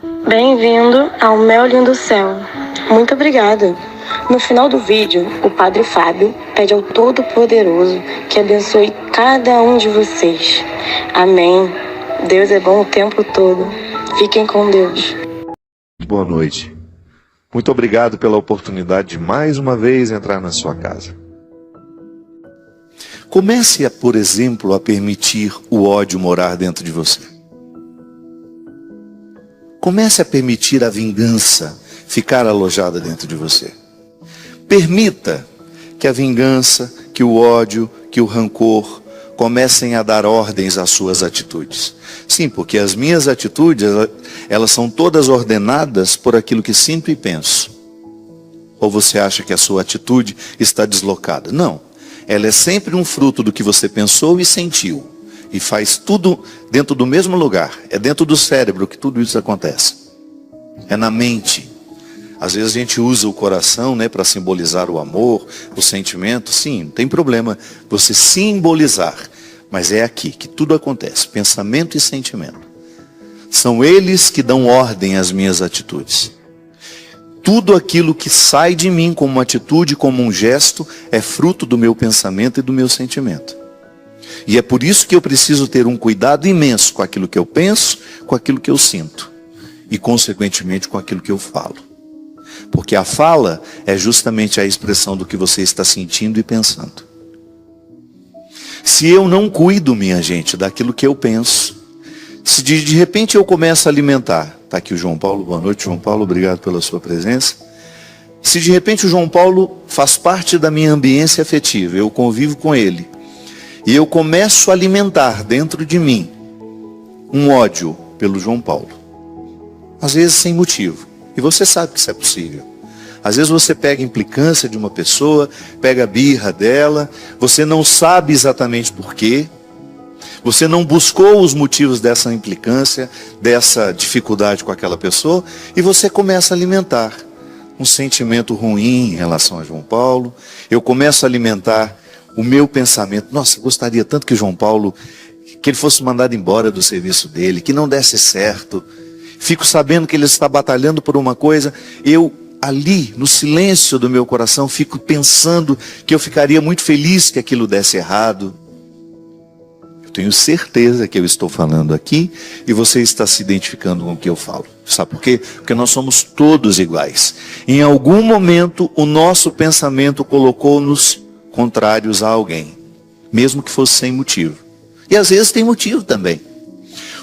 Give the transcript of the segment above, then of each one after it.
Bem-vindo ao Meu Lindo Céu. Muito obrigada. No final do vídeo, o Padre Fábio pede ao Todo-Poderoso que abençoe cada um de vocês. Amém. Deus é bom o tempo todo. Fiquem com Deus. Boa noite. Muito obrigado pela oportunidade de mais uma vez entrar na sua casa. Comece, por exemplo, a permitir o ódio morar dentro de você. Comece a permitir a vingança ficar alojada dentro de você. Permita que a vingança, que o ódio, que o rancor comecem a dar ordens às suas atitudes. Sim, porque as minhas atitudes, elas são todas ordenadas por aquilo que sinto e penso. Ou você acha que a sua atitude está deslocada? Não. Ela é sempre um fruto do que você pensou e sentiu. E faz tudo dentro do mesmo lugar. É dentro do cérebro que tudo isso acontece. É na mente. Às vezes a gente usa o coração, né, para simbolizar o amor, o sentimento. Sim, não tem problema você simbolizar. Mas é aqui que tudo acontece. Pensamento e sentimento. São eles que dão ordem às minhas atitudes. Tudo aquilo que sai de mim como uma atitude, como um gesto, é fruto do meu pensamento e do meu sentimento. E é por isso que eu preciso ter um cuidado imenso com aquilo que eu penso, com aquilo que eu sinto. E consequentemente com aquilo que eu falo. Porque a fala é justamente a expressão do que você está sentindo e pensando. Se eu não cuido, minha gente, daquilo que eu penso, se de repente eu começo a alimentar, está aqui o João Paulo, boa noite João Paulo, obrigado pela sua presença. Se de repente o João Paulo faz parte da minha ambiência afetiva, eu convivo com ele, e eu começo a alimentar dentro de mim um ódio pelo João Paulo, às vezes sem motivo, e você sabe que isso é possível. Às vezes você pega a implicância de uma pessoa, pega a birra dela, você não sabe exatamente por quê, você não buscou os motivos dessa implicância, dessa dificuldade com aquela pessoa, e você começa a alimentar um sentimento ruim em relação a João Paulo. Eu começo a alimentar o meu pensamento, nossa, eu gostaria tanto que João Paulo, que ele fosse mandado embora do serviço dele, que não desse certo. Fico sabendo que ele está batalhando por uma coisa, eu ali, no silêncio do meu coração, fico pensando que eu ficaria muito feliz que aquilo desse errado. Eu tenho certeza que eu estou falando aqui e você está se identificando com o que eu falo. Sabe por quê? Porque nós somos todos iguais. Em algum momento, o nosso pensamento colocou-nos contrários a alguém, mesmo que fosse sem motivo. E às vezes tem motivo também.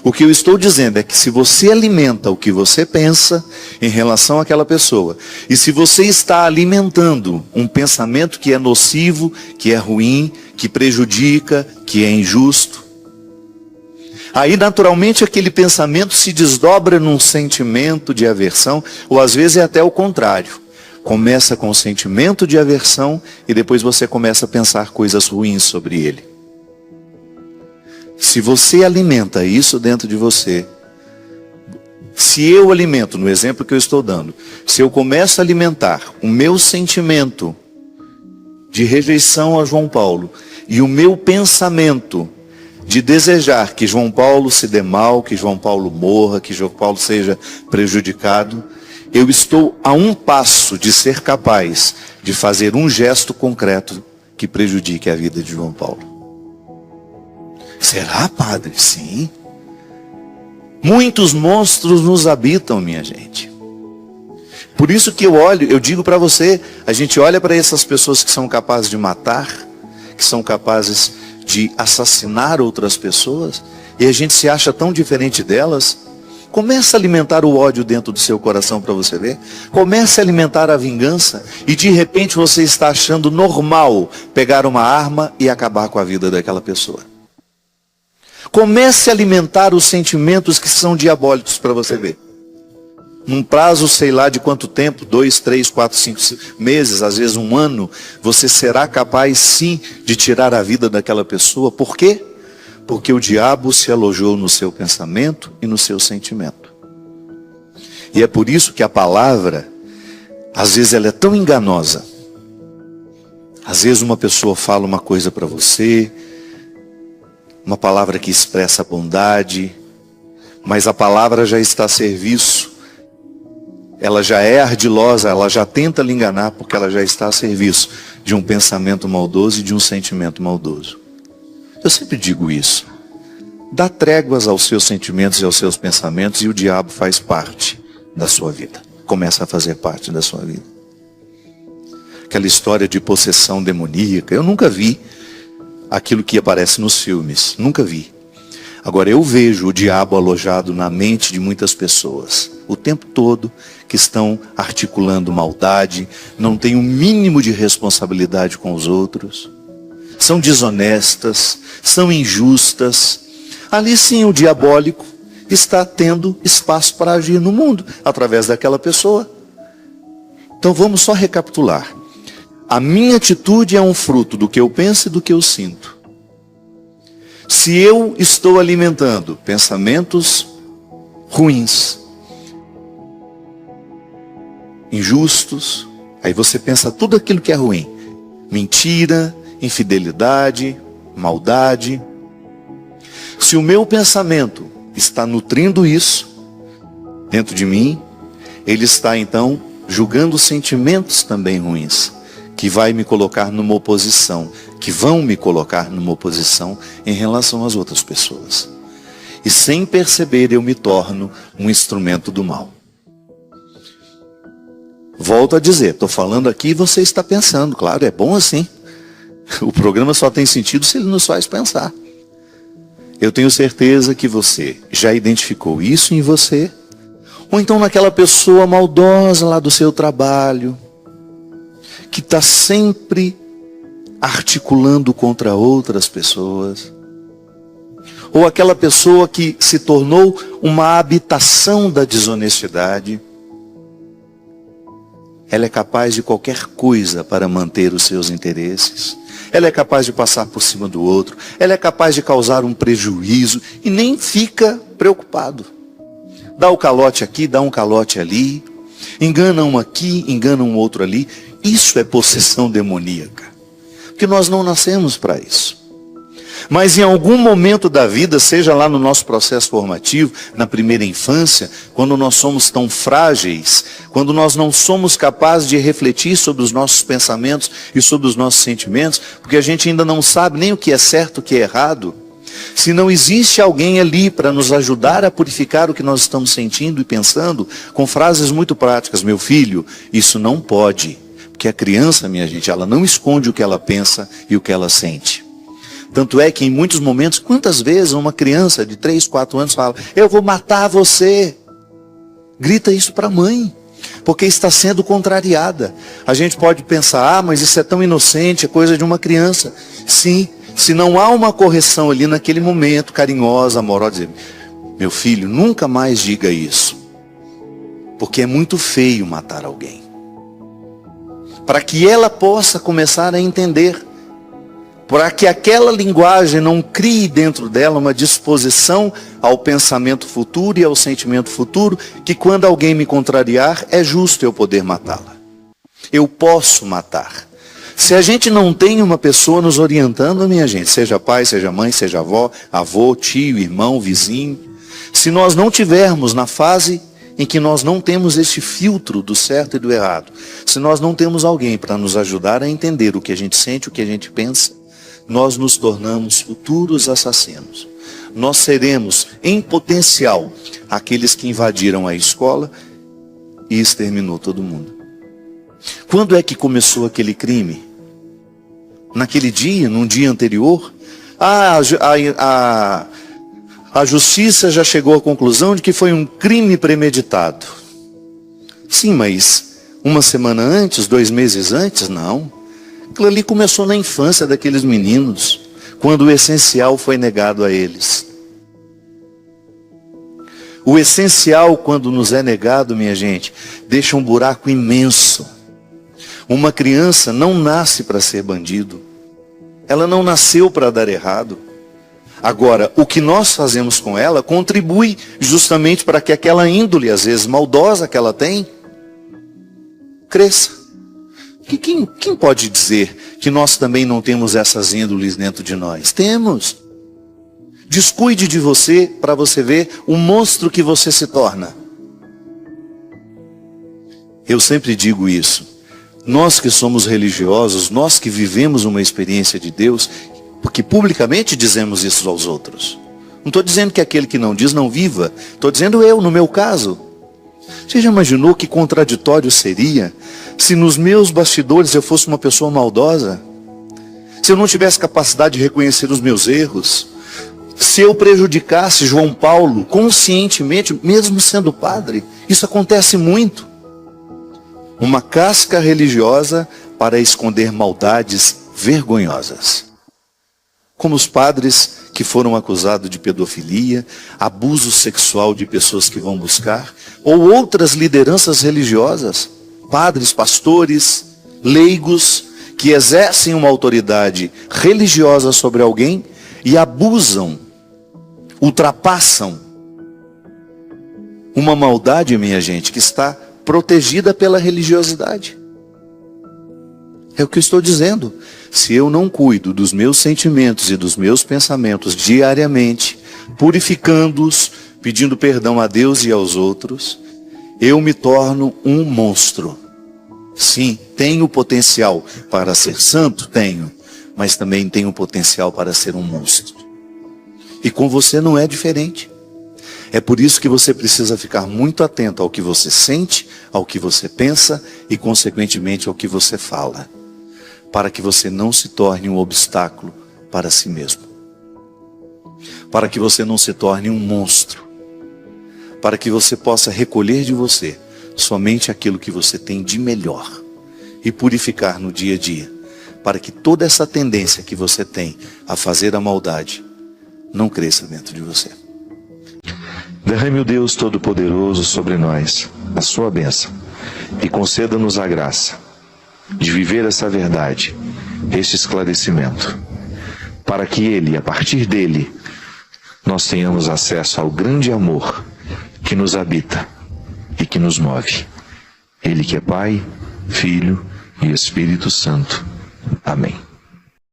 O que eu estou dizendo é que se você alimenta o que você pensa em relação àquela pessoa, e se você está alimentando um pensamento que é nocivo, que é ruim, que prejudica, que é injusto, aí naturalmente aquele pensamento se desdobra num sentimento de aversão, ou às vezes é até o contrário. Começa com o sentimento de aversão e depois você começa a pensar coisas ruins sobre ele. Se você alimenta isso dentro de você, se eu alimento, no exemplo que eu estou dando, se eu começo a alimentar o meu sentimento de rejeição a João Paulo e o meu pensamento de desejar que João Paulo se dê mal, que João Paulo morra, que João Paulo seja prejudicado, eu estou a um passo de ser capaz de fazer um gesto concreto que prejudique a vida de João Paulo. Será, padre? Sim. Muitos monstros nos habitam, minha gente. Por isso que eu digo para você, a gente olha para essas pessoas que são capazes de matar, que são capazes de assassinar outras pessoas, e a gente se acha tão diferente delas. Começa a alimentar o ódio dentro do seu coração para você ver. Começa a alimentar a vingança, e de repente você está achando normal pegar uma arma e acabar com a vida daquela pessoa. Comece a alimentar os sentimentos que são diabólicos para você ver. Num prazo, sei lá de quanto tempo, 2, 3, 4, 5 meses, às vezes um ano, você será capaz sim de tirar a vida daquela pessoa. Por quê? Porque o diabo se alojou no seu pensamento e no seu sentimento. E é por isso que a palavra, às vezes ela é tão enganosa. Às vezes uma pessoa fala uma coisa para você, uma palavra que expressa bondade, mas a palavra já está a serviço. Ela já é ardilosa, ela já tenta lhe enganar, porque ela já está a serviço de um pensamento maldoso e de um sentimento maldoso. Eu sempre digo isso. Dá tréguas aos seus sentimentos e aos seus pensamentos, e o diabo faz parte da sua vida. Começa a fazer parte da sua vida. Aquela história de possessão demoníaca, eu nunca vi aquilo que aparece nos filmes. Nunca vi. Agora, eu vejo o diabo alojado na mente de muitas pessoas, o tempo todo, que estão articulando maldade, não têm o mínimo de responsabilidade com os outros, são desonestas, são injustas. Ali sim o diabólico está tendo espaço para agir no mundo, através daquela pessoa. Então vamos só recapitular. A minha atitude é um fruto do que eu penso e do que eu sinto. Se eu estou alimentando pensamentos ruins, injustos, aí você pensa tudo aquilo que é ruim. Mentira, infidelidade, maldade. Se o meu pensamento está nutrindo isso dentro de mim, ele está então julgando sentimentos também ruins, que vai me colocar numa oposição, que vão me colocar numa oposição em relação às outras pessoas. E sem perceber eu me torno um instrumento do mal. Volto a dizer, estou falando aqui e você está pensando, claro, é bom assim. O programa só tem sentido se ele nos faz pensar. Eu tenho certeza que você já identificou isso em você, ou então naquela pessoa maldosa lá do seu trabalho, que está sempre articulando contra outras pessoas, ou aquela pessoa que se tornou uma habitação da desonestidade. Ela é capaz de qualquer coisa para manter os seus interesses. Ela é capaz de passar por cima do outro. Ela é capaz de causar um prejuízo e nem fica preocupado. Dá o calote aqui, dá um calote ali. Engana um aqui, engana um outro ali. Isso é possessão demoníaca. Porque nós não nascemos para isso. Mas em algum momento da vida, seja lá no nosso processo formativo, na primeira infância, quando nós somos tão frágeis, quando nós não somos capazes de refletir sobre os nossos pensamentos e sobre os nossos sentimentos, porque a gente ainda não sabe nem o que é certo, o que é errado, se não existe alguém ali para nos ajudar a purificar o que nós estamos sentindo e pensando, com frases muito práticas: meu filho, isso não pode, porque a criança, minha gente, ela não esconde o que ela pensa e o que ela sente. Tanto é que em muitos momentos, quantas vezes uma criança de 3, 4 anos fala: eu vou matar você. Grita isso para a mãe, porque está sendo contrariada. A gente pode pensar: mas isso é tão inocente, é coisa de uma criança. Sim, se não há uma correção ali naquele momento, carinhosa, amorosa, dizer: meu filho, nunca mais diga isso, porque é muito feio matar alguém. Para que ela possa começar a entender, para que aquela linguagem não crie dentro dela uma disposição ao pensamento futuro e ao sentimento futuro, que quando alguém me contrariar, é justo eu poder matá-la. Eu posso matar. Se a gente não tem uma pessoa nos orientando, minha gente, seja pai, seja mãe, seja avó, avô, tio, irmão, vizinho, se nós não tivermos na fase em que nós não temos esse filtro do certo e do errado, se nós não temos alguém para nos ajudar a entender o que a gente sente, o que a gente pensa, nós nos tornamos futuros assassinos. Nós seremos, em potencial, aqueles que invadiram a escola e exterminou todo mundo. Quando é que começou aquele crime? Naquele dia, num dia anterior? A justiça já chegou à conclusão de que foi um crime premeditado. Sim, mas uma semana antes, 2 meses antes, não. Aquilo ali começou na infância daqueles meninos, quando o essencial foi negado a eles. O essencial, quando nos é negado, minha gente, deixa um buraco imenso. Uma criança não nasce para ser bandido. Ela não nasceu para dar errado. Agora, o que nós fazemos com ela contribui justamente para que aquela índole, às vezes maldosa que ela tem, cresça. Quem pode dizer que nós também não temos essas índoles dentro de nós? Temos. Descuide de você para você ver o monstro que você se torna. Eu sempre digo isso. Nós que somos religiosos, nós que vivemos uma experiência de Deus, porque publicamente dizemos isso aos outros. Não estou dizendo que aquele que não diz não viva. Estou dizendo eu, no meu caso. Você já imaginou que contraditório seria se nos meus bastidores eu fosse uma pessoa maldosa? Se eu não tivesse capacidade de reconhecer os meus erros? Se eu prejudicasse João Paulo conscientemente, mesmo sendo padre? Isso acontece muito. Uma casca religiosa para esconder maldades vergonhosas. Como os padres que foram acusados de pedofilia, abuso sexual de pessoas que vão buscar, ou outras lideranças religiosas, padres, pastores, leigos, que exercem uma autoridade religiosa sobre alguém e abusam, ultrapassam uma maldade, minha gente, que está protegida pela religiosidade. É o que eu estou dizendo. Se eu não cuido dos meus sentimentos e dos meus pensamentos diariamente, purificando-os, pedindo perdão a Deus e aos outros, eu me torno um monstro. Sim, tenho potencial para ser santo? Tenho. Mas também tenho potencial para ser um monstro. E com você não é diferente. É por isso que você precisa ficar muito atento ao que você sente, ao que você pensa e, consequentemente, ao que você fala. Para que você não se torne um obstáculo para si mesmo. Para que você não se torne um monstro. Para que você possa recolher de você somente aquilo que você tem de melhor. E purificar no dia a dia. Para que toda essa tendência que você tem a fazer a maldade não cresça dentro de você. Derrame o Deus Todo-Poderoso sobre nós, a sua bênção. E conceda-nos a graça de viver essa verdade, este esclarecimento, para que Ele, a partir dele, nós tenhamos acesso ao grande amor que nos habita e que nos move. Ele que é Pai, Filho e Espírito Santo. Amém.